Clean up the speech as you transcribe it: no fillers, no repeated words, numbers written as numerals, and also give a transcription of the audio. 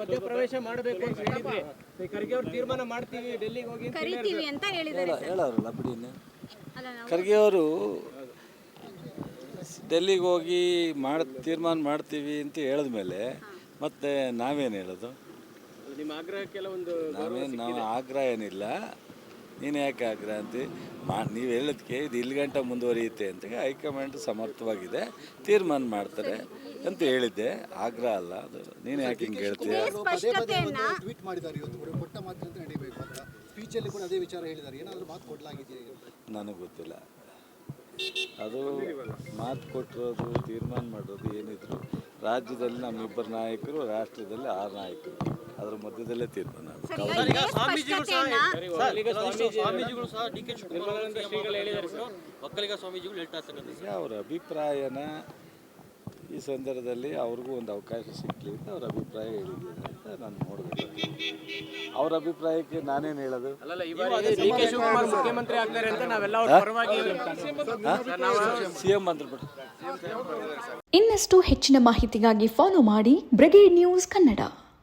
ಮಧ್ಯಪ್ರವೇಶ ಮಾಡಬೇಕು ಅಂತ ಹೇಳಿದ್ರಿ. ಖರ್ಗೆ ಅವರು ತೀರ್ಮಾನ ಮಾಡ್ತೀವಿ ಡೆಲ್ಲಿಗೆ ಹೋಗಿ ಕರಿತೀವಿ ಅಂತ ಹೇಳಿದ್ದಾರೆ. ಹೇಳೋರಲ್ಲ ಬಿಡಿ. ಖರ್ಗೆ ಅವರು ಡೆಲ್ಲಿಗೆ ಹೋಗಿ ತೀರ್ಮಾನ ಮಾಡ್ತೀವಿ ಅಂತ ಹೇಳಿದ್ಮೇಲೆ ಮತ್ತೆ ನಾವೇನು ಹೇಳೋದು? ನಿಮ್ಮ ಆಗ್ರಹಕ್ಕೆಲ್ಲ ಒಂದು ನಾವು ಆಗ್ರಹ ಏನಿಲ್ಲ. ನೀನು ಯಾಕೆ ಆಗ್ರಹ ಅಂತ ನೀವು ಹೇಳೋದಕ್ಕೆ ಇದು ಇಲ್ಲಿ ಗಂಟ ಮುಂದುವರಿಯುತ್ತೆ ಅಂತ ಹೈಕಮಾಂಡ್ ಸಮರ್ಥವಾಗಿದೆ, ತೀರ್ಮಾನ ಮಾಡ್ತಾರೆ ಅಂತ ಹೇಳಿದ್ದೆ. ಆಗ್ರಹ ಅಲ್ಲ ಅದು. ನೀನು ಯಾಕೆ ಹಿಂಗೆ ಹೇಳ್ತೀಯ? ಟ್ವೀಟ್ ಮಾಡಿದ್ದಾರೆ ಇವತ್ತು, ಕೊಟ್ಟ ಮಾತಿನಂತೆ ನಡೀಬೇಕು ಅಂತ. ಸ್ಪೀಚಲ್ಲಿ ಕೂಡ ಅದೇ ವಿಚಾರ ಹೇಳಿದ್ದಾರೆ. ಏನಾದರೂ ಮಾತು ಕೊಡಲಾಗಿದೆಯಾ? ನನಗೆ ಗೊತ್ತಿಲ್ಲ. ಅದು ಮಾತು ಕೊಟ್ಟಿರೋದು, ತೀರ್ಮಾನ ಮಾಡೋದು ಏನಿದ್ರು ರಾಜ್ಯದಲ್ಲಿ ನಮ್ಮಿಬ್ಬರು ನಾಯಕರು, ರಾಷ್ಟ್ರದಲ್ಲಿ 6 ನಾಯಕರು, ಅದರ ಮಧ್ಯದಲ್ಲೇ ತೀರ್ಮಾನ. ಸ್ವಾಮೀಜಿಗಳು ಸಹ ಡಿ.ಕೆ. ಶಿವಕುಮಾರ್ ಹೇಳಿದ್ದಾರೆ ಸರ್, ಒಕ್ಕಲಿಗ ಸ್ವಾಮೀಜಿಗಳು ಹೇಳ್ತಾ ಇರ್ತಕ್ಕಂಥ ಅವರ ಅಭಿಪ್ರಾಯನ ಈ ಸಂದರ್ಭದಲ್ಲಿ ಅವ್ರಿಗೂ ಒಂದು ಅವಕಾಶ ಸಿಕ್ಕಲಿ ಅಂತ ಅವ್ರ ಅಭಿಪ್ರಾಯ ಹೇಳಿದ್ದೀನಿ ಅಂತ ನಾನು ನೋಡಬೇಕು. ಅವ್ರ ಅಭಿಪ್ರಾಯಕ್ಕೆ ನಾನೇನು ಹೇಳೋದು? ಡಿ.ಕೆ. ಶಿವಕುಮಾರ್ ಮುಖ್ಯಮಂತ್ರಿ ಆಗ್ತಾರೆ ಅಂತ ನಾವೆಲ್ಲ ಸಿಎಂ ಅಂದ್ಬಿಟ್ಟು. ಇನ್ನಷ್ಟು ಹೆಚ್ಚಿನ ಮಾಹಿತಿಗಾಗಿ ಫಾಲೋ ಮಾಡಿ ಬ್ರಿಗೇಡ್ ನ್ಯೂಸ್ ಕನ್ನಡ.